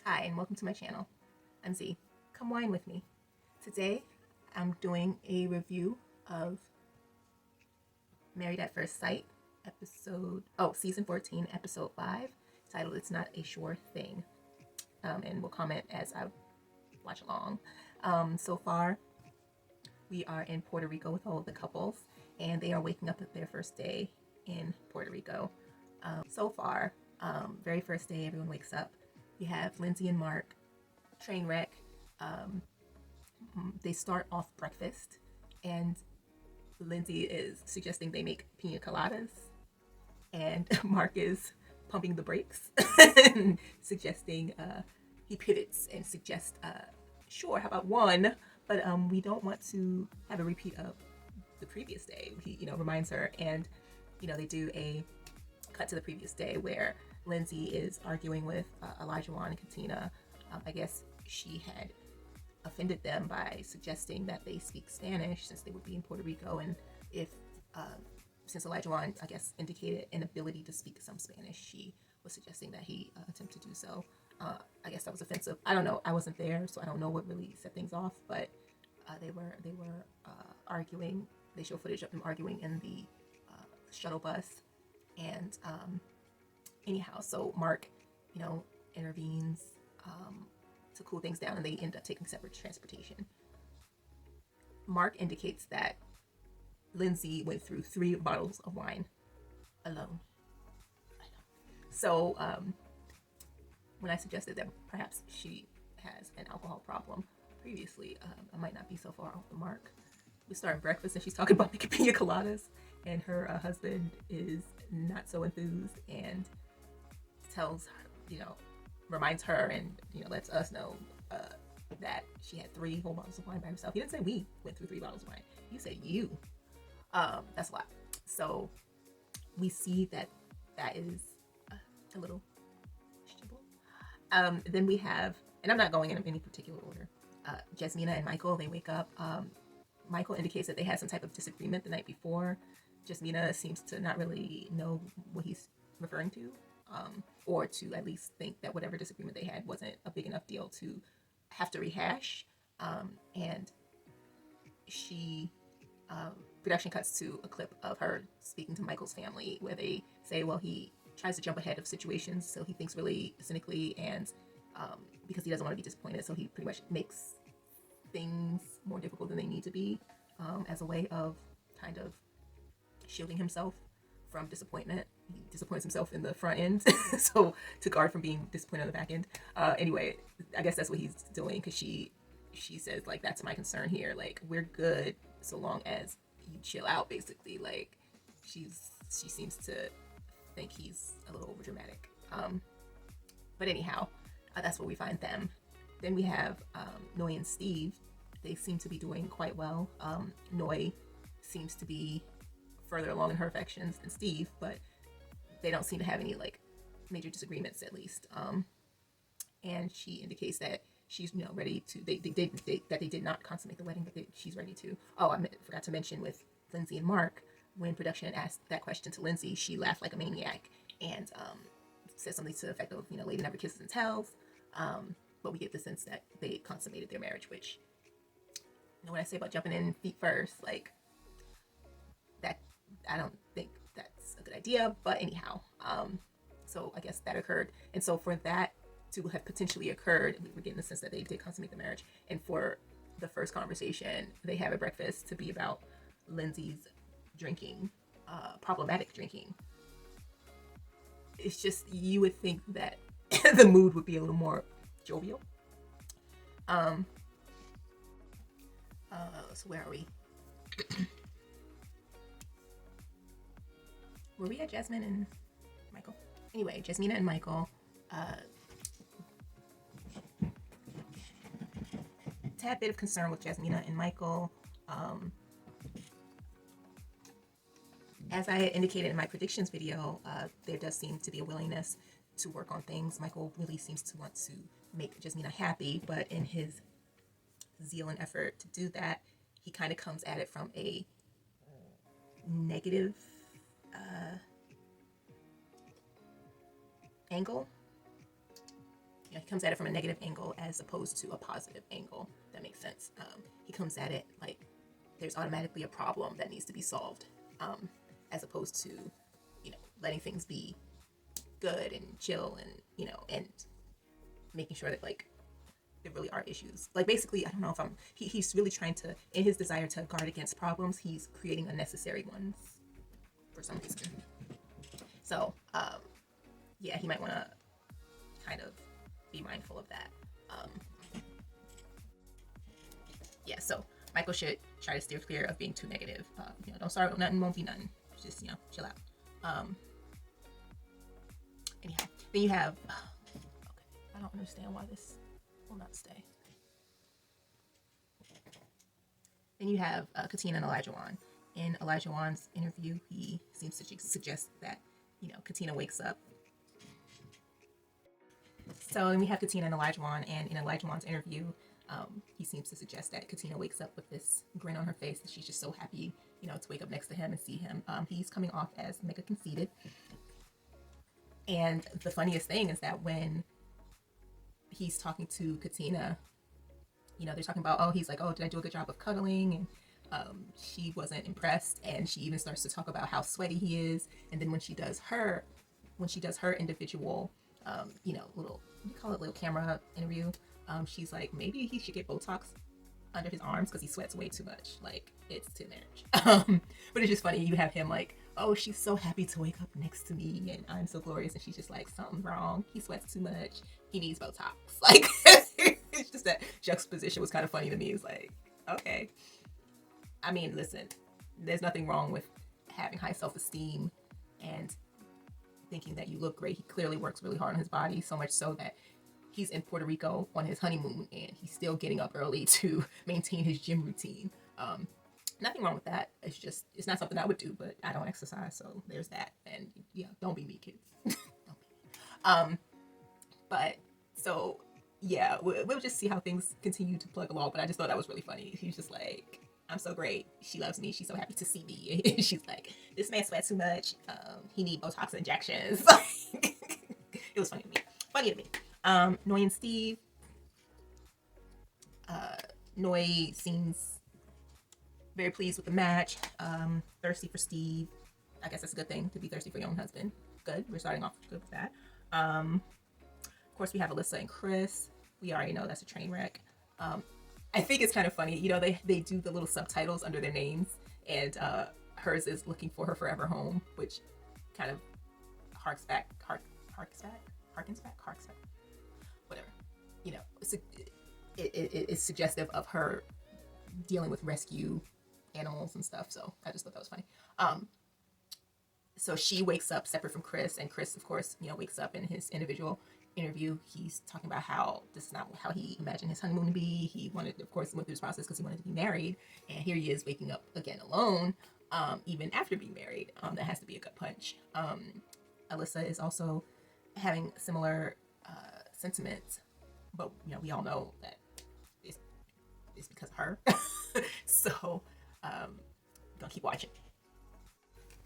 Hi, and welcome to my channel. I'm Z. Come wine with me. Today, I'm doing a review of Married at First Sight, season 14, episode 5, titled It's Not a Sure Thing. And we'll comment as I watch along. So far, we are in Puerto Rico with all of the couples, and they are waking up at their first day in Puerto Rico. So far, very first day, everyone wakes up. You have Lindsey and Mark, train wreck. They start off breakfast, and Lindsey is suggesting they make pina coladas, and Mark is pumping the brakes, suggesting he pivots and suggests, sure, how about one? But we don't want to have a repeat of the previous day. He, reminds her, and they do a cut to the previous day where Lindsey is arguing with Elijah and Katina. I guess she had offended them by suggesting that they speak Spanish since they would be in Puerto Rico, and if since Elijah, I guess, indicated an ability to speak some Spanish, she was suggesting that he attempt to do so. I guess that was offensive. I don't know. I wasn't there, so I don't know what really set things off. But they were arguing. They show footage of them arguing in the shuttle bus, and anyhow, so Mark, intervenes to cool things down, and they end up taking separate transportation. Mark indicates that Lindsey went through 3 bottles of wine alone. So when I suggested that perhaps she has an alcohol problem previously, I might not be so far off the mark. We start breakfast, and she's talking about making pina coladas, and her husband is not so enthused and tells her, reminds her and lets us know that she had 3 whole bottles of wine by herself. He didn't say we went through 3 bottles of wine. He said you. That's a lot. So we see that is a little questionable. Then we have, and I'm not going in any particular order, Jasmina and Michael. They wake up. Michael indicates that they had some type of disagreement the night before. Jasmina seems to not really know what he's referring to, or to at least think that whatever disagreement they had wasn't a big enough deal to have to rehash. And she, production cuts to a clip of her speaking to Michael's family where they say, well, he tries to jump ahead of situations, so he thinks really cynically, and because he doesn't want to be disappointed, so he pretty much makes things more difficult than they need to be, as a way of kind of shielding himself from disappointment. He disappoints himself in the front end, so to guard from being disappointed on the back end. Anyway, I guess that's what he's doing, because she says, like, that's my concern here. Like, we're good so long as you chill out, basically. Like, she seems to think he's a little over dramatic. But anyhow, that's where we find them. Then we have Noi and Steve. They seem to be doing quite well. Noi seems to be further along in her affections than Steve, but they don't seem to have any like major disagreements, at least. And she indicates that she's ready to. They did not consummate the wedding, but she's ready to. Oh, I forgot to mention with Lindsey and Mark, when production asked that question to Lindsey, she laughed like a maniac and said something to the effect of, lady never kisses and tells. But we get the sense that they consummated their marriage, which, what I say about jumping in feet first, like, that, I don't think that's a good idea. But anyhow, so I guess that occurred. And so for that to have potentially occurred, we're getting the sense that they did consummate the marriage. And for the first conversation they have at breakfast to be about Lindsey's drinking, problematic drinking, it's just, you would think that the mood would be a little more jovial. So where are we? Were we at Jasmine and Michael? Anyway, Jasmina and Michael. Tad bit of concern with Jasmina and Michael. As I had indicated in my predictions video, there does seem to be a willingness to work on things. Michael really seems to want to make Jasmina happy, but in his zeal and effort to do that, he kind of comes at it from a negative angle. he comes at it from a negative angle as opposed to a positive angle. That makes sense. He comes at it like there's automatically a problem that needs to be solved, as opposed to, letting things be good and chill and making sure that like there really are issues. Like basically, I don't know if he's really trying to, in his desire to guard against problems, he's creating unnecessary ones for some reason. So, yeah, he might want to kind of be mindful of that. Yeah, so Michael should try to steer clear of being too negative. Don't start with nothing, won't be nothing. Just, chill out. Anyhow, then you have, okay, I don't understand why this will not stay. Then you have Katina and Elijah. In Elijah Wan's interview, he seems to suggest that, Katina wakes up. So then we have Katina and Elijah, and in Elijah Wan's interview, he seems to suggest that Katina wakes up with this grin on her face, that she's just so happy, to wake up next to him and see him. He's coming off as mega conceited. And the funniest thing is that when he's talking to Katina, they're talking about, he's like, did I do a good job of cuddling? And she wasn't impressed. And she even starts to talk about how sweaty he is. And then when she does her individual, little, what do you call it, little camera interview, she's like, maybe he should get Botox under his arms because he sweats way too much. Like, it's too much. But it's just funny. You have him like, she's so happy to wake up next to me and I'm so glorious. And she's just like, something's wrong. He sweats too much. He needs Botox. Like, it's just that juxtaposition was kind of funny to me. It's like, okay. I mean, listen, there's nothing wrong with having high self-esteem and thinking that you look great. He clearly works really hard on his body, so much so that he's in Puerto Rico on his honeymoon and he's still getting up early to maintain his gym routine. Nothing wrong with that. It's not something I would do, but I don't exercise, so there's that. And yeah, don't be me, kids. Don't be me. But so yeah, we'll just see how things continue to plug along. But I just thought that was really funny. He's just like, I'm so great. She loves me. She's so happy to see me. And she's like, this man sweats too much. He needs Botox injections. It was funny to me. Funny to me. Noi and Steve. Noi seems very pleased with the match. Thirsty for Steve. I guess that's a good thing, to be thirsty for your own husband. Good. We're starting off good with that. Of course, we have Alyssa and Chris. We already know that's a train wreck. I think it's kind of funny. They do the little subtitles under their names, and hers is Looking for Her Forever Home, which kind of harks back, whatever. It's suggestive of her dealing with rescue animals and stuff. So I just thought that was funny. So she wakes up separate from Chris, and Chris, of course, wakes up in his individual interview. He's talking about how this is not how he imagined his honeymoon to be. He wanted, of course, went through this process because he wanted to be married, and here he is waking up again alone, even after being married. That has to be a gut punch. Alyssa is also having similar sentiments, but we all know that it's because of her. So gonna keep watching.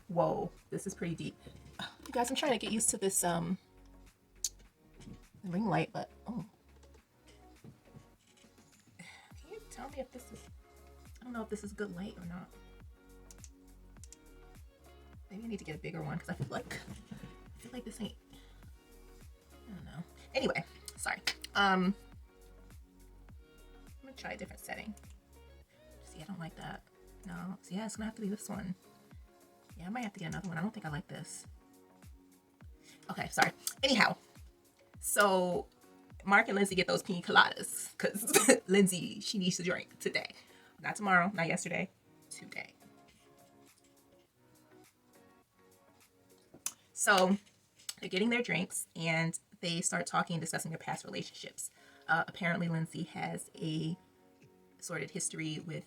Whoa, this is pretty deep. You guys, I'm trying to get used to this ring light, but can you tell me if this is, I don't know if this is good light or not. Maybe I need to get a bigger one because I feel like this ain't, I don't know. Anyway, sorry. I'm gonna try a different setting. See, I don't like that. No, so yeah, it's gonna have to be this one. Yeah, I might have to get another one. I don't think I like this. Okay, sorry. Anyhow, so Mark and Lindsey get those pina coladas because Lindsey, she needs to drink today. Not tomorrow, not yesterday, today. So they're getting their drinks and they start talking and discussing their past relationships. Apparently, Lindsey has a sordid history with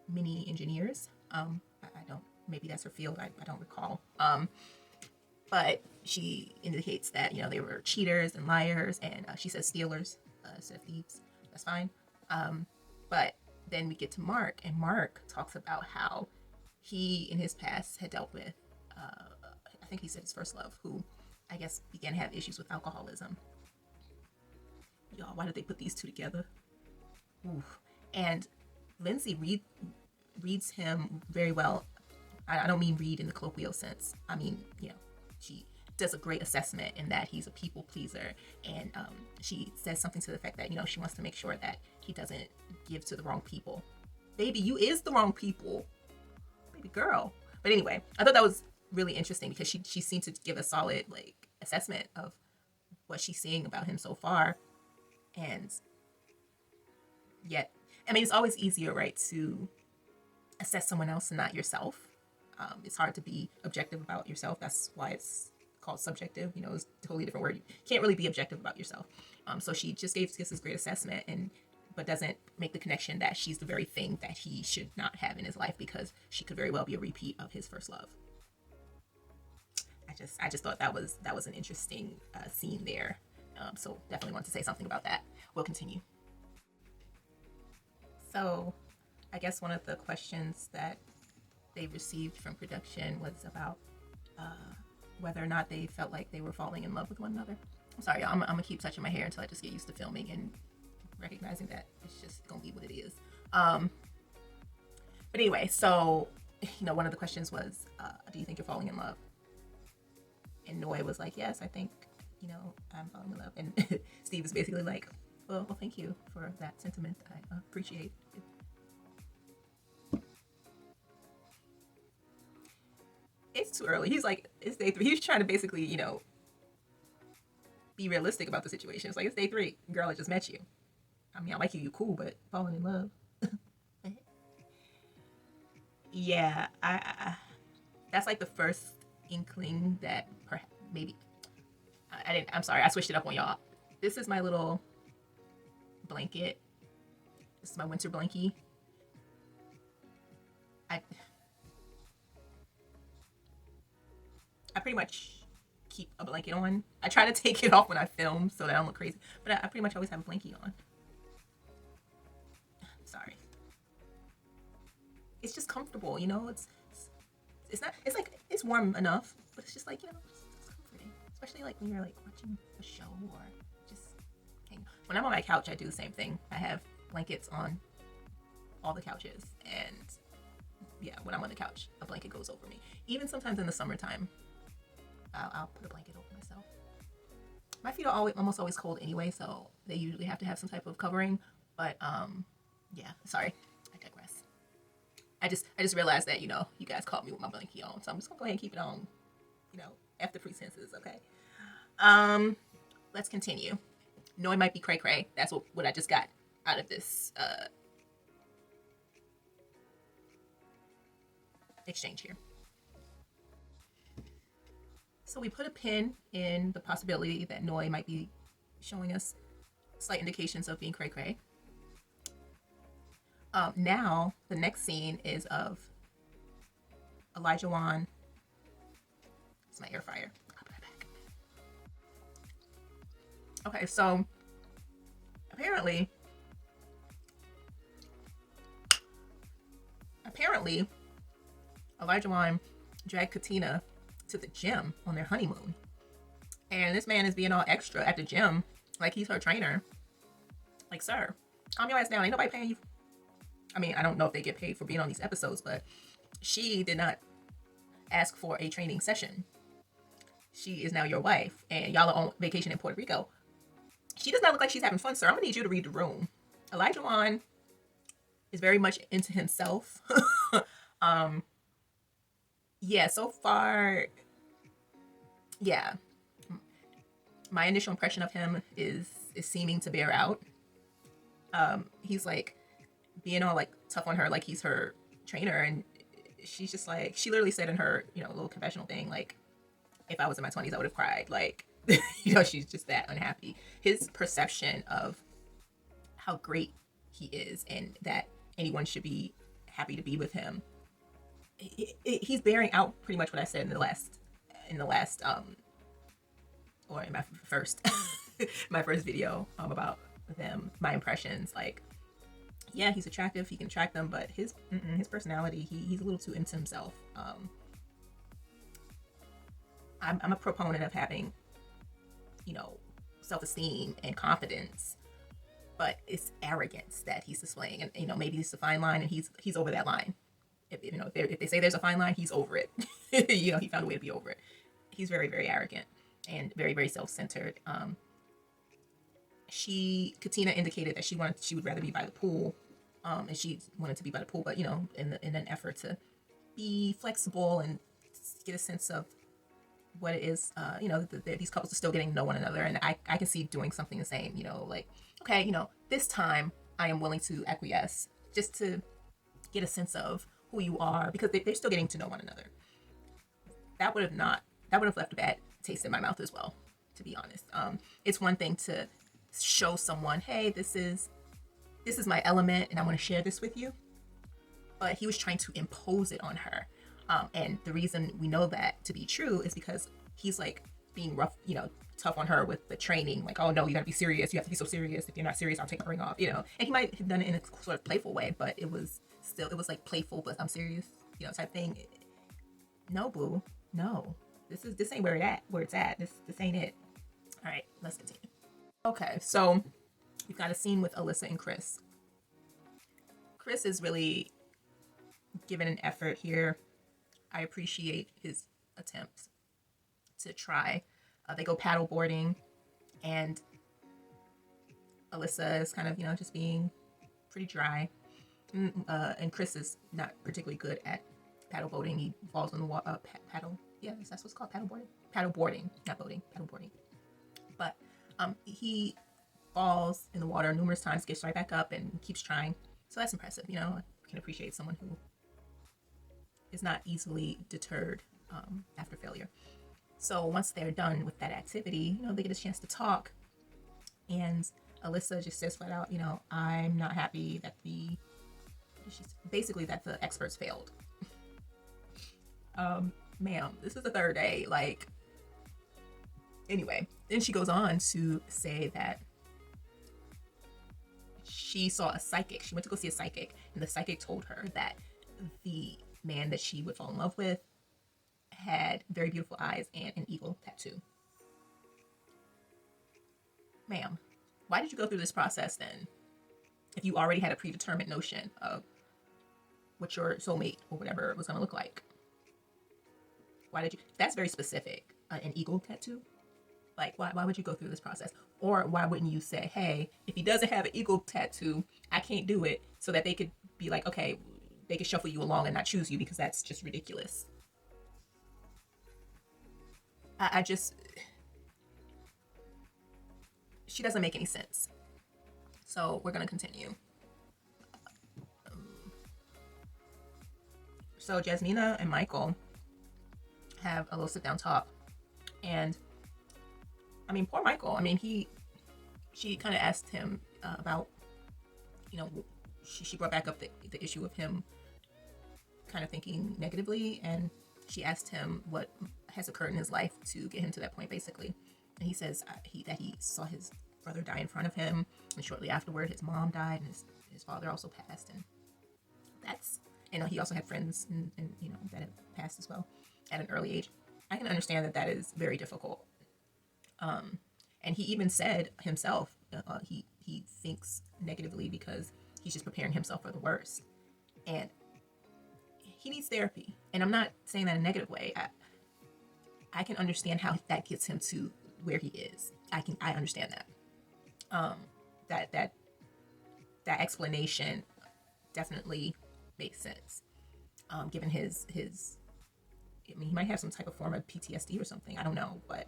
many engineers. I don't, maybe that's her field. I don't recall. But she indicates that, they were cheaters and liars, and she says stealers, instead of thieves. That's fine. But then we get to Mark, and Mark talks about how he, in his past, had dealt with, I think he said his first love, who I guess began to have issues with alcoholism. y'all, why did they put these two together? Oof. And Lindsey reads him very well. I don't mean read in the colloquial sense. I mean, she does a great assessment in that he's a people pleaser, and she says something to the effect that she wants to make sure that he doesn't give to the wrong people. Baby, you is the wrong people, baby girl. But anyway, I thought that was really interesting because she seemed to give a solid assessment of what she's seeing about him so far, and yet, I mean, it's always easier, right, to assess someone else and not yourself. It's hard to be objective about yourself. That's why it's called subjective. It's a totally different word. You can't really be objective about yourself. So she just gives this great assessment, but doesn't make the connection that she's the very thing that he should not have in his life, because she could very well be a repeat of his first love. I just thought that was an interesting scene there. So definitely want to say something about that. We'll continue. So I guess one of the questions that they received from production was about whether or not they felt like they were falling in love with one another. I'm sorry, y'all, I'm gonna keep touching my hair until I just get used to filming and recognizing that it's just gonna be what it is. But anyway, so one of the questions was, do you think you're falling in love? And Noi was like, yes, I think I'm falling in love. And Steve is basically like, well, thank you for that sentiment. I appreciate it. It's too early. He's like, it's day 3. He's trying to basically, be realistic about the situation. It's like, it's day 3. Girl, I just met you. I mean, I like you. You cool, but falling in love. Yeah, I that's like the first inkling that perhaps maybe I'm sorry, I switched it up on y'all. This is my little blanket. This is my winter blankie. I pretty much keep a blanket on. I try to take it off when I film so that I don't look crazy, but I pretty much always have a blankie on. Sorry. It's just comfortable, it's not, it's like, it's warm enough, but it's just like, it's comforting. Especially like when you're like watching a show or just hang. When I'm on my couch, I do the same thing. I have blankets on all the couches, and yeah, when I'm on the couch, a blanket goes over me. Even sometimes in the summertime, I'll put a blanket over myself. My feet are almost always cold anyway, so they usually have to have some type of covering. But yeah, sorry, I digress. I just realized that you guys caught me with my blanket on, so I'm just gonna go ahead and keep it on. After pretenses, okay. Let's continue. Noi might be cray cray. That's what I just got out of this exchange here. So we put a pin in the possibility that Noi might be showing us slight indications of being cray cray. Now the next scene is of Elijah Wan. It's my air fryer. I'll put it back. Okay, so apparently Elijah Wan dragged Katina to the gym on their honeymoon, and this man is being all extra at the gym like he's her trainer. Like, sir, calm your ass down. Ain't nobody paying you. I mean, I don't know if they get paid for being on these episodes, but she did not ask for a training session. She is now your wife, and y'all are on vacation in Puerto Rico. She does not look like she's having fun, sir. I'm gonna need you to read the room. Elijah Wan is very much into himself. Yeah, so far, yeah. My initial impression of him is seeming to bear out. He's like being all like tough on her, like he's her trainer, and she's just like, she literally said in her, little confessional thing, like, if I was in my 20s, I would have cried. Like, she's just that unhappy. His perception of how great he is and that anyone should be happy to be with him, he's bearing out pretty much what I said in the last or in my first video about them, my impressions. Like, yeah, he's attractive, he can attract them, but his personality, he's a little too into himself. I'm a proponent of having self-esteem and confidence, but it's arrogance that he's displaying, and maybe it's a fine line, and he's over that line. If they say there's a fine line, he's over it. He found a way to be over it. He's very, very arrogant and very, very self-centered. Katina indicated that she would rather be by the pool, and she wanted to be by the pool, but in an effort to be flexible and get a sense of what it is, these couples are still getting to know one another, and I can see doing something the same, like, okay, this time I am willing to acquiesce just to get a sense of who you are, because they're still getting to know one another. That would have left a bad taste in my mouth as well, to be honest. It's one thing to show someone, hey, this is my element and I want to share this with you, but he was trying to impose it on her. And the reason we know that to be true is because he's like being rough, tough on her with the training, like, oh no, you gotta be serious, you have to be so serious, if you're not serious I'll take the ring off, and he might have done it in a sort of playful way, but it was like playful but I'm serious, type thing. No, boo, no, this ain't where it's at. This ain't it. All right, let's continue. Okay, so we've got a scene with Alyssa and Chris. Chris is really given an effort here. I appreciate his attempt to try. They go paddle boarding, and Alyssa is kind of, just being pretty dry. And Chris is not particularly good at paddle boating. He falls in the water. Paddle. Yeah, that's what's called, paddle boarding. Paddle boarding, not boating. Paddle boarding. But he falls in the water numerous times, gets right back up, and keeps trying. So that's impressive. I can appreciate someone who is not easily deterred after failure. So once they're done with that activity, they get a chance to talk. And Alyssa just says flat out, I'm not happy that the experts failed. Ma'am, this is the third day. Like, anyway, then she goes on to say that she saw a psychic. She went to go see a psychic, and the psychic told her that the man that she would fall in love with had very beautiful eyes and an eagle tattoo. Ma'am, why did you go through this process then, if you already had a predetermined notion of what your soulmate or whatever was going to look like? Why did you? That's very specific. An eagle tattoo? Like, why would you go through this process? Or why wouldn't you say, hey, if he doesn't have an eagle tattoo, I can't do it, so that they could be like, okay, they could shuffle you along and not choose you, because that's just ridiculous. She doesn't make any sense. So we're going to continue. So Jasmina and Michael have a little sit down talk. And poor Michael. She kind of asked him about, she brought back up the issue of him kind of thinking negatively, and she asked him what has occurred in his life to get him to that point, basically. And he says that he saw his brother die in front of him, and shortly afterward his mom died, and his father also passed, and that's, he also had friends and that had passed as well at an early age. I can understand that is very difficult. And he even said himself, he thinks negatively because he's just preparing himself for the worst, and he needs therapy. And I'm not saying that in a negative way. I can understand how that gets him to where he is. I understand that. That explanation definitely makes sense. Given his he might have some type of form of PTSD or something. I don't know, but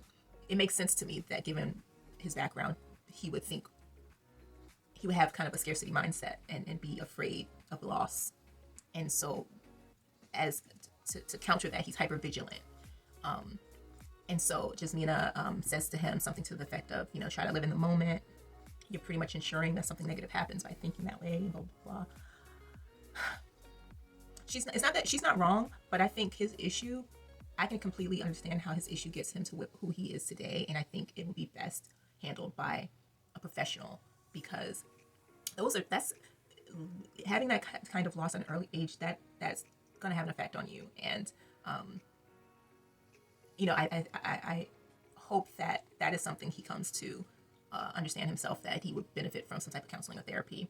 it makes sense to me that given his background, he would have kind of a scarcity mindset and be afraid of loss. And so as to counter that, he's hyper vigilant. And so Jasmina says to him something to the effect of, try to live in the moment. You're pretty much ensuring that something negative happens by thinking that way, blah, blah, blah. It's not that she's not wrong, but I think his issue, I can completely understand how his issue gets him to who he is today. And I think it would be best handled by a professional, because that's having that kind of loss at an early age, that's going to have an effect on you. And, I hope that is something he comes to understand himself that he would benefit from some type of counseling or therapy,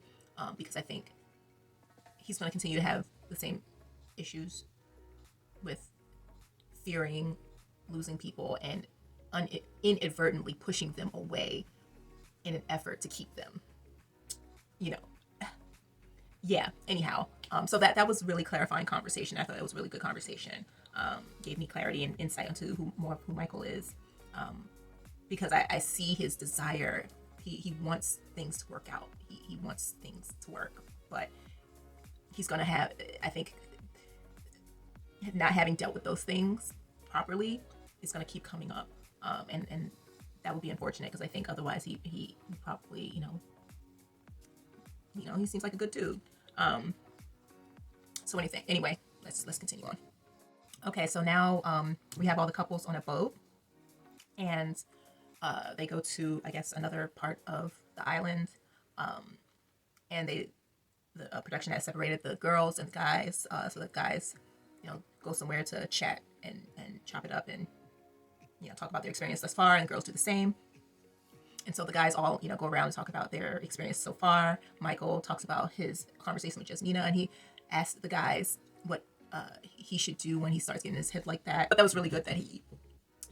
because I think he's going to continue to have the same issues with fearing losing people and inadvertently pushing them away in an effort to keep them, you know. Yeah, anyhow, so that was really clarifying conversation. I thought it was a really good conversation. Gave me clarity and insight into who Michael is, because I see his desire. He wants things to work out. He wants things to work, but he's gonna have, I think, not having dealt with those things properly is gonna keep coming up, and that would be unfortunate, because I think otherwise he probably, he seems like a good dude. So anything. Anyway, let's continue on. Okay, so now we have all the couples on a boat, and they go to, I guess, another part of the island, and the production has separated the girls and the guys. So the guys, go somewhere to chat and chop it up and talk about their experience thus far, and the girls do the same. And so the guys all, go around and talk about their experience so far. Michael talks about his conversation with Jasmina, and he asked the guys what he should do when he starts getting his head like that. But that was really good that he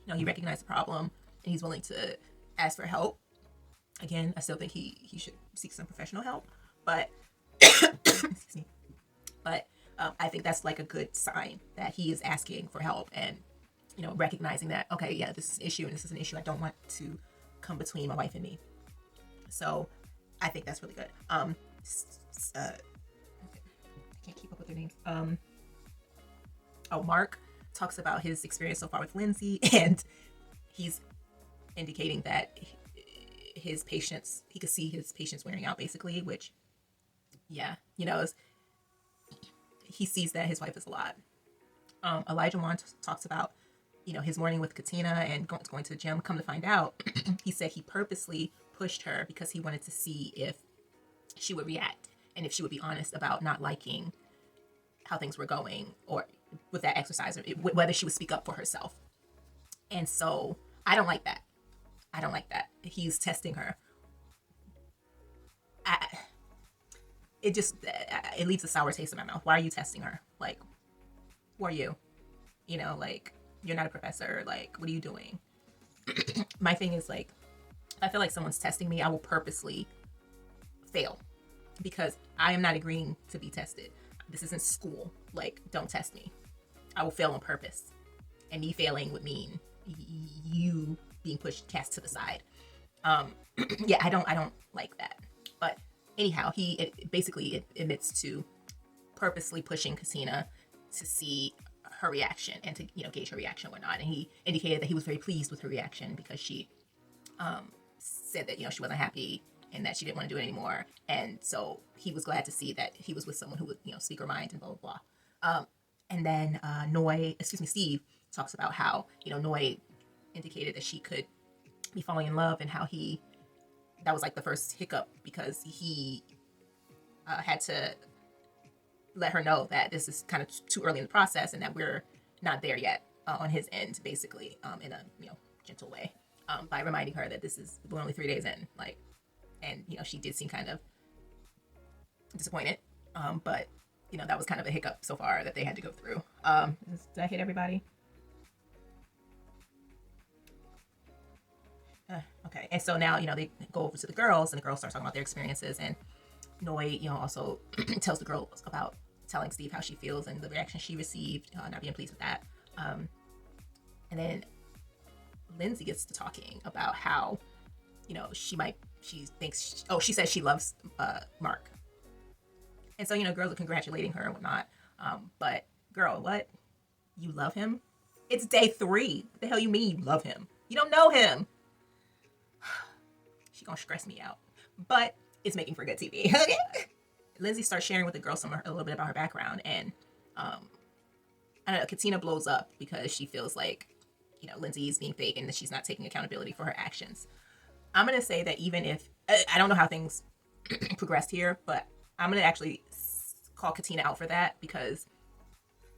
recognized the problem and he's willing to ask for help. Again, I still think he should seek some professional help, but excuse me. But I think that's like a good sign that he is asking for help and recognizing that, okay, yeah, this is an issue, and this is an issue I don't want to come between my wife and me. So I think that's really good. I can't keep up with their names. Mark talks about his experience so far with Lindsey, and he's indicating that his patience, he could see his patience wearing out, basically, which, yeah, he sees that his wife is a lot. Elijah talks about, his morning with Katina and going to the gym. Come to find out, he said he purposely pushed her because he wanted to see if she would react and if she would be honest about not liking how things were going, or with that exercise, or whether she would speak up for herself. And so I don't like that. He's testing her. It leaves a sour taste in my mouth. Why are you testing her? Like, who are you? You're not a professor. Like, what are you doing? My thing is, like, I feel like someone's testing me, I will purposely fail because I am not agreeing to be tested. This isn't school. Like, don't test me. I will fail on purpose. And me failing would mean you being cast to the side. Yeah, I don't like that. But anyhow, he basically admits to purposely pushing Katina to see her reaction and to gauge her reaction or whatnot. And he indicated that he was very pleased with her reaction because she said that she wasn't happy and that she didn't want to do it anymore. And so he was glad to see that he was with someone who would speak her mind and blah blah blah. And then Steve talks about how Noi indicated that she could be falling in love, and how that was like the first hiccup because he had to let her know that this is kind of too early in the process and that we're not there yet on his end, basically, in a gentle way, by reminding her that we're only 3 days in, like, and she did seem kind of disappointed, but that was kind of a hiccup so far that they had to go through. Did I hit everybody? Okay, and so now they go over to the girls, and the girls start talking about their experiences, and Noi also tells the girls about telling Steve how she feels and the reaction she received, not being pleased with that. And then Lindsey gets to talking about how she says she loves Mark, and so girls are congratulating her and whatnot, but girl, what, you love him? It's day 3. What the hell you mean you love him? You don't know him. She gonna stress me out, but it's making for good TV. Lindsey starts sharing with the girls a little bit about her background, and I don't know, Katina blows up because she feels like Lindsey is being fake and that she's not taking accountability for her actions. I'm gonna say that even if I don't know how things progressed here, but I'm gonna actually call Katina out for that, because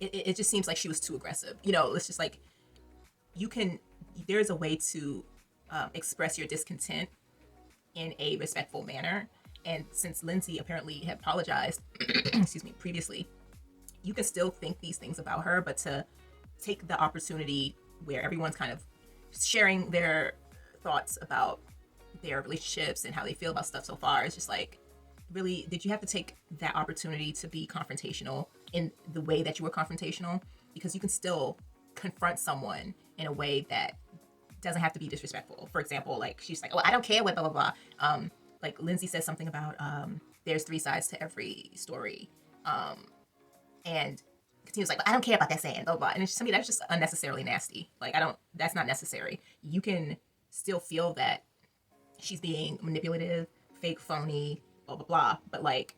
it just seems like she was too aggressive. It's just like, there's a way to express your discontent in a respectful manner. And since Lindsey apparently had apologized, excuse me, previously, you can still think these things about her, but to take the opportunity where everyone's kind of sharing their thoughts about their relationships and how they feel about stuff so far, it's just like, really, did you have to take that opportunity to be confrontational in the way that you were confrontational? Because you can still confront someone in a way that doesn't have to be disrespectful. For example, like she's like, "Oh, I don't care what blah blah blah." Like Lindsey says something about there's three sides to every story, and Katina's like, "I don't care about that saying blah blah." And it's just, to me, that's just unnecessarily nasty. Like I don't. That's not necessary. You can still feel that she's being manipulative, fake, phony, blah blah blah. But like,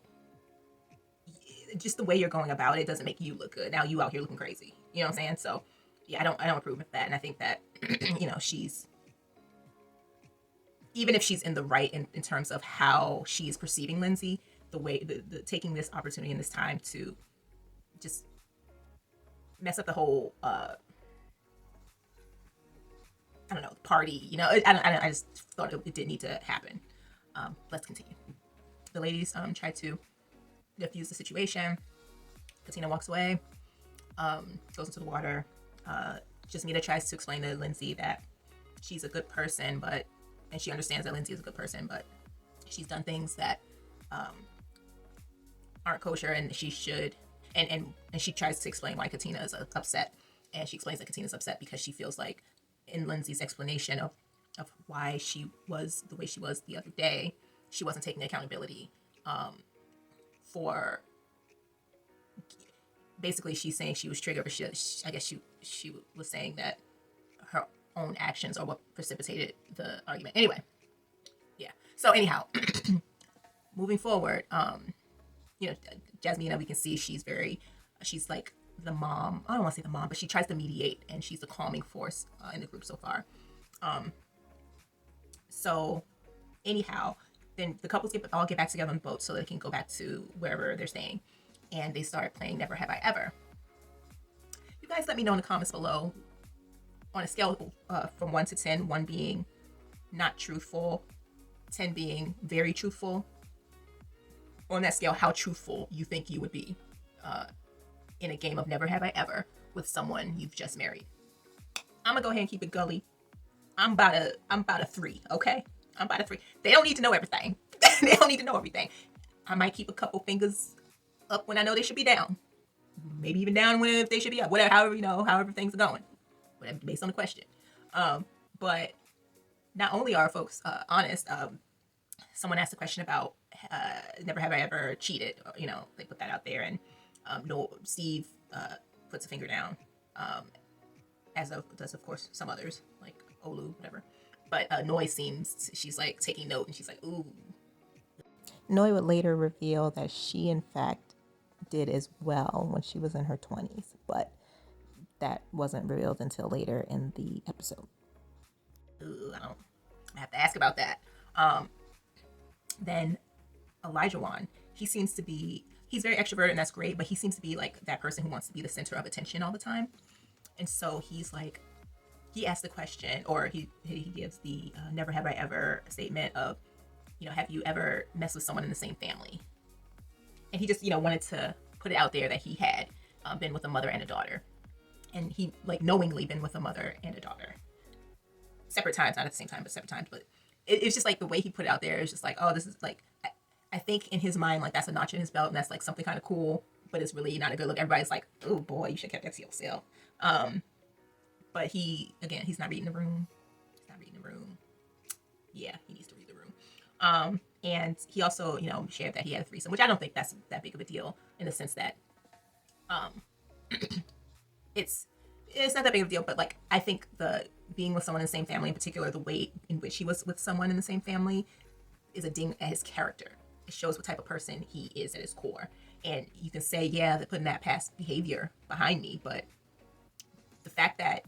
just the way you're going about it doesn't make you look good. Now you out here looking crazy. You know what I'm saying? So yeah, I don't approve of that. And I think that she's, even if she's in the right in terms of how she's perceiving Lindsey, the way the taking this opportunity and this time to just mess up the whole I don't know, party. I just thought it didn't need to happen. Let's continue. The ladies try to diffuse the situation. Katina walks away, goes into the water. Jasmina tries to explain to Lindsey that she's a good person, and she understands that Lindsey is a good person, but she's done things that aren't kosher, and she should. And she tries to explain why Katina is upset, and she explains that Katina's upset because she feels like, in Lindsey's explanation of why she was the way she was the other day, she wasn't taking accountability for. Basically, she's saying she was triggered, but I guess she was saying that her own actions are what precipitated the argument. Anyway, yeah. So anyhow, moving forward, Jasmina, we can see she's like the mom. I don't want to say the mom, but she tries to mediate, and she's the calming force in the group so far. So anyhow, then the couples all get back together on the boat so they can go back to wherever they're staying. And they start playing Never Have I Ever. You guys let me know in the comments below, on a scale from 1 to 10, 1 being not truthful, 10 being very truthful. On that scale, how truthful you think you would be in a game of Never Have I Ever with someone you've just married. I'm gonna go ahead and keep it gully. I'm about a 3, okay? I'm about a 3. They don't need to know everything. They don't need to know everything. I might keep a couple fingers up when I know they should be down. Maybe even down when they should be up. Whatever, however things are going. Whatever, based on the question. But not only are folks honest, someone asked a question about Never Have I Ever cheated. They put that out there, and Steve puts a finger down, as does of course some others, like Olu, whatever. But Noi seems, she's like taking note, and she's like, ooh. Noi would later reveal that she, in fact, did as well when she was in her 20s, but that wasn't revealed until later in the episode. Ooh, I have to ask about that. Then Elijah, he's very extroverted, and that's great, but he seems to be like that person who wants to be the center of attention all the time. And so he's like, he asked the question, or he gives the Never Have I Ever statement of, have you ever messed with someone in the same family? And he just, wanted to put it out there that he had been with a mother and a daughter. And he, like, knowingly been with a mother and a daughter. Separate times, not at the same time, but separate times. But it's just like the way he put it out there is just like, oh, this is like, I think in his mind, like, that's a notch in his belt, and that's like something kind of cool, but it's really not a good look. Everybody's like, oh boy, you should have kept that to yourself. But he's not reading the room. He's not reading the room. Yeah, he needs to read the room. And he also, shared that he had a threesome, which I don't think that's that big of a deal, in the sense that it's not that big of a deal, but like, I think the being with someone in the same family, in particular, the way in which he was with someone in the same family, is a ding at his character. It shows what type of person he is at his core. And you can say, yeah, they're putting that past behavior behind me, but the fact that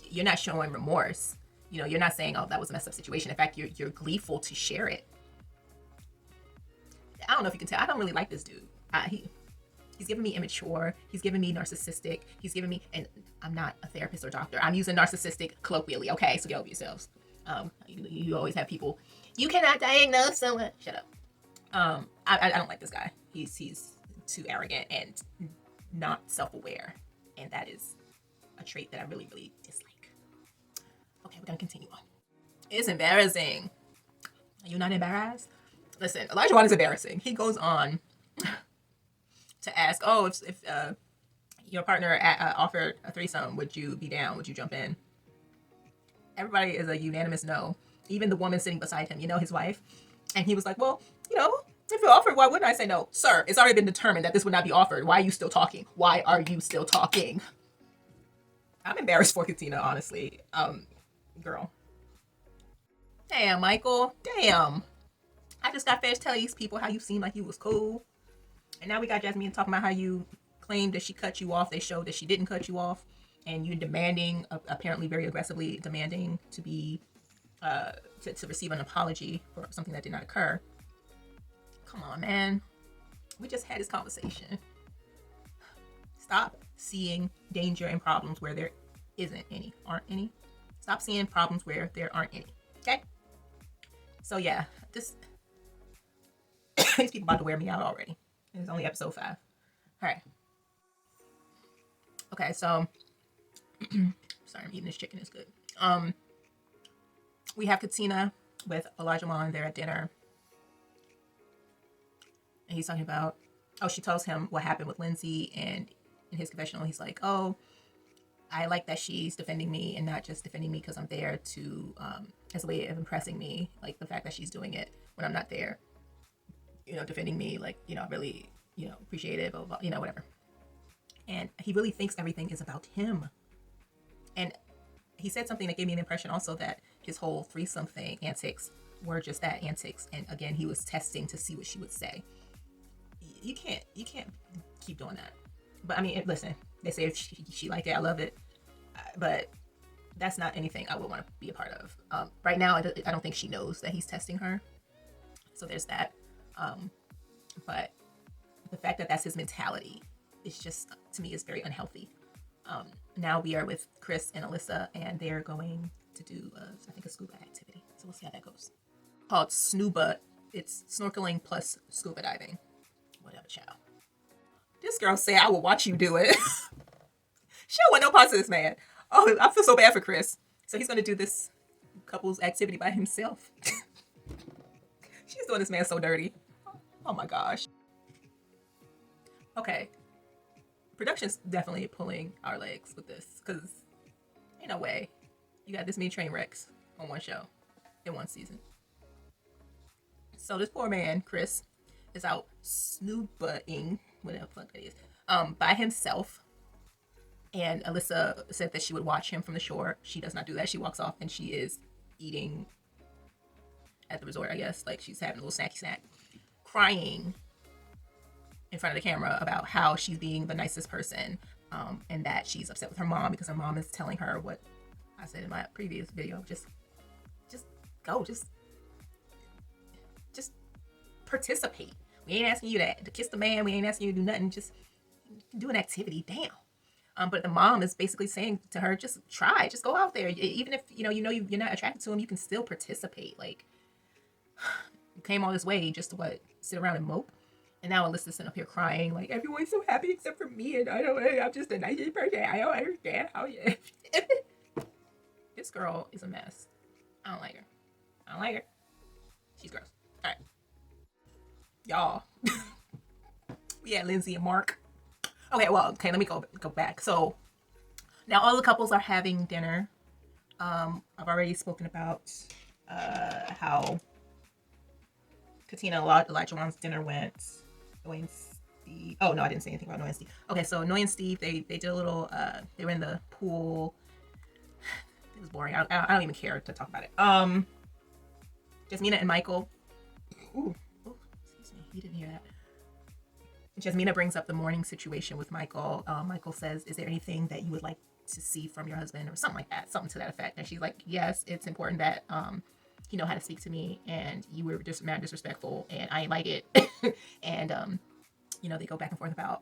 you're not showing remorse, you're not saying, oh, that was a messed up situation. In fact, you're gleeful to share it. I don't know if you can tell. I don't really like this dude. He's giving me immature. He's giving me narcissistic. He's giving me, and I'm not a therapist or doctor. I'm using narcissistic colloquially, okay? So get over yourselves. You always have people, you cannot diagnose someone. Shut up. I don't like this guy. He's too arrogant and not self-aware, and that is a trait that I really, really dislike. Okay, we're gonna continue on. It's embarrassing. Are you not embarrassed? Listen, Elijah Wan is embarrassing. He goes on to ask, oh, if your partner offered a threesome, would you be down? Would you jump in? Everybody is a unanimous no. Even the woman sitting beside him, his wife. And he was like, well, if it offered, why wouldn't I say no? Sir, it's already been determined that this would not be offered. Why are you still talking? Why are you still talking? I'm embarrassed for Katina, honestly. Girl. Damn, Michael. Damn. I just got finished telling these people how you seemed like you was cool. And now we got Jasmine talking about how you claimed that she cut you off. They showed that she didn't cut you off. And you're demanding, apparently very aggressively demanding to be, to receive an apology for something that did not occur. Come on, man. We just had this conversation. Stop seeing danger and problems where there aren't any. Stop seeing problems where there aren't any. Okay? So yeah, these people about to wear me out already. It's only episode 5. All right. Okay, so sorry, I'm eating this chicken. It's good. We have Katina with Elijah Wan there at dinner. And he's talking about, she tells him what happened with Lindsey, and in his confessional, he's like, oh, I like that she's defending me and not just defending me because I'm there to, as a way of impressing me, like the fact that she's doing it when I'm not there, defending me, like, really, appreciative of, whatever. And he really thinks everything is about him. And he said something that gave me an impression also that his whole threesome thing, antics, were just that, antics. And again, he was testing to see what she would say. You can't keep doing that. But I mean, listen, they say if she liked it, I love it. But that's not anything I would want to be a part of. Right now, I don't think she knows that he's testing her. So there's that. But the fact that that's his mentality is just, to me, is very unhealthy. Now we are with Chris and Alyssa, and they're going to do, I think, a scuba activity. So we'll see how that goes. Called Snuba. It's snorkeling plus scuba diving. Whatever, child. This girl said, I will watch you do it. She don't want no parts of this man. Oh, I feel so bad for Chris. So he's going to do this couple's activity by himself. She's doing this man so dirty. Oh my gosh. Okay. Production's definitely pulling our legs with this, because ain't no way you got this many train wrecks on one show in one season. So this poor man, Chris, is out snubaing, whatever the fuck that is, by himself. And Alyssa said that she would watch him from the shore. She does not do that. She walks off and she is eating at the resort, I guess. Like, she's having a little snacky snack, crying in front of the camera about how she's being the nicest person, and that she's upset with her mom because her mom is telling her what I said in my previous video. Just go. Just participate. We ain't asking you to kiss the man. We ain't asking you to do nothing. Just do an activity. Damn. But the mom is basically saying to her, just try. Just go out there. Even if you're not attracted to him, you can still participate. Like, you came all this way just to sit around and mope. And now Alyssa's sitting up here crying, like, everyone's so happy except for me, and I'm just a nice person. I don't understand how you. This girl is a mess. I don't like her. She's gross. All right. Y'all. We had Lindsey and Mark. Okay, let me go back. So now all the couples are having dinner. I've already spoken about how Katina and Elijah Wan's dinner went. Noe and Steve. Oh no, I didn't say anything about Noe and Steve. Okay, so Noe and Steve, they did a little. They were in the pool. It was boring. I don't even care to talk about it. Jasmina and Michael. Ooh, excuse me. You didn't hear that. Jasmina brings up the morning situation with Michael. Michael says, "Is there anything that you would like to see from your husband," or something like that, something to that effect? And she's like, "Yes, it's important that he know how to speak to me, and you were just mad disrespectful, and I ain't like it." And they go back and forth about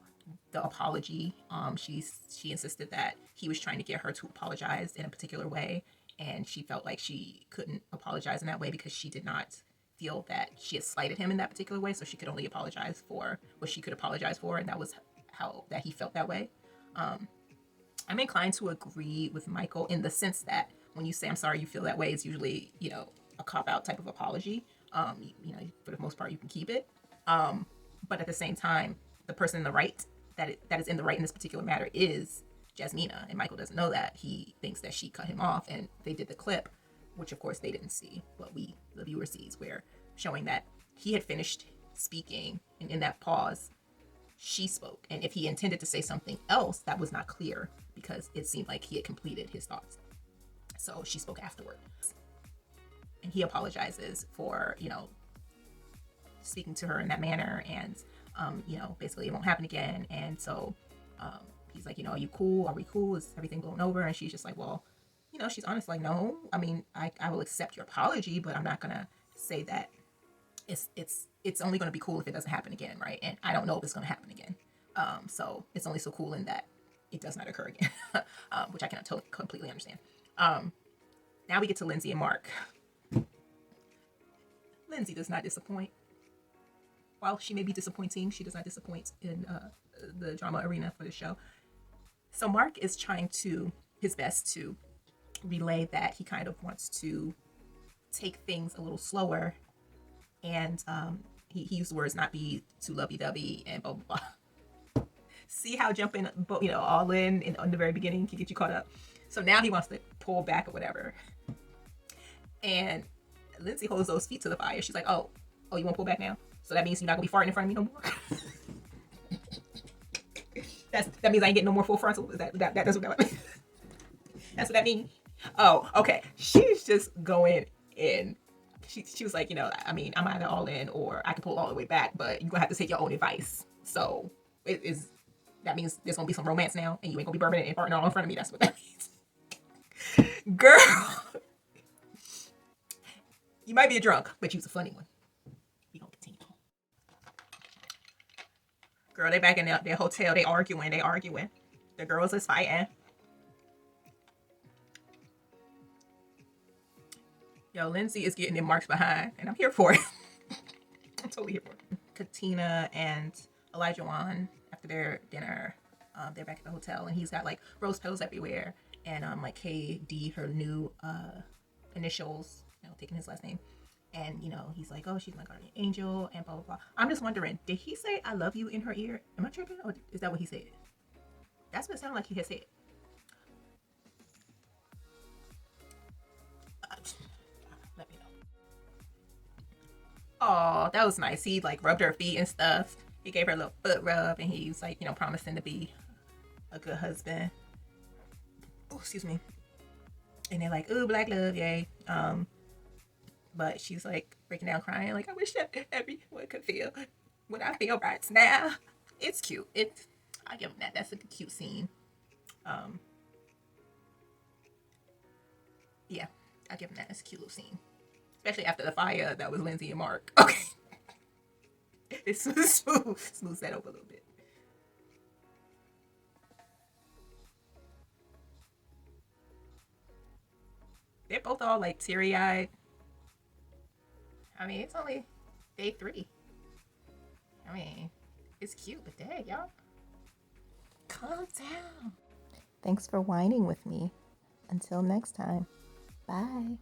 the apology. She insisted that he was trying to get her to apologize in a particular way, and she felt like she couldn't apologize in that way because she did not feel that she had slighted him in that particular way, so she could only apologize for what she could apologize for, and that was how that he felt that way. I'm inclined to agree with Michael in the sense that when you say I'm sorry you feel that way, it's usually, a cop-out type of apology. For the most part, you can keep it. But at the same time, the person in the right, that is in the right in this particular matter, is Jasmina, and Michael doesn't know that. He thinks that she cut him off, and they did the clip, which of course they didn't see, but the viewer sees, where showing that he had finished speaking, and in that pause, she spoke. And if he intended to say something else, that was not clear because it seemed like he had completed his thoughts. So she spoke afterward. And he apologizes for, speaking to her in that manner, and, basically it won't happen again. And so he's like, are you cool? Are we cool? Is everything blown over? And she's just like, well, she's honest, like, no, I mean, I will accept your apology, but I'm not going to say that it's only going to be cool if it doesn't happen again, right? And I don't know if it's going to happen again. So it's only so cool in that it does not occur again, which I cannot completely understand. Now we get to Lindsey and Mark. Lindsey does not disappoint. While she may be disappointing, she does not disappoint in the drama arena for the show. So Mark is trying his best to relay that he kind of wants to take things a little slower, and he used the words not be too lovey-dovey and blah, blah, blah. See how jumping, all in the very beginning can get you caught up. So now he wants to pull back or whatever. And Lindsey holds those feet to the fire. She's like, oh, you won't pull back now? So that means you're not going to be farting in front of me no more? That means I ain't getting no more full frontal? That's what that means? That's what that means? Oh, okay. She's just going in. She was like, I mean, I'm either all in or I can pull all the way back, but you're going to have to take your own advice. So that means there's going to be some romance now, and you ain't going to be burning and farting all in front of me. That's what that means. Girl. You might be a drunk, but you was a funny one. We gonna continue. Girl, they back in their hotel. They arguing. The girls is fighting. Yo, Lindsey is getting in Mark's behind, and I'm here for it. I'm totally here for it. Katina and Elijah won after their dinner. They're back at the hotel, and he's got like rose petals everywhere, and like KD, her new initials, taking his last name. And, he's like, oh, she's my guardian angel, and blah, blah, blah. I'm just wondering, did he say I love you in her ear? Am I tripping? Or is that what he said? That's what it sounded like he had said. Let me know. Oh, that was nice. He, like, rubbed her feet and stuff. He gave her a little foot rub, and he was, like, promising to be a good husband. Oh, excuse me. And they're like, ooh, black love, yay. But she's like breaking down crying, like, I wish that everyone could feel what I feel right now. It's cute. I give them that. That's a cute scene. Yeah, I give them that. It's a cute little scene. Especially after the fire that was Lindsey and Mark. Okay. It smooths that over a little bit. They're both all like teary-eyed. I mean, it's only day 3. I mean, it's cute, but dang, y'all. Calm down. Thanks for whining with me. Until next time. Bye.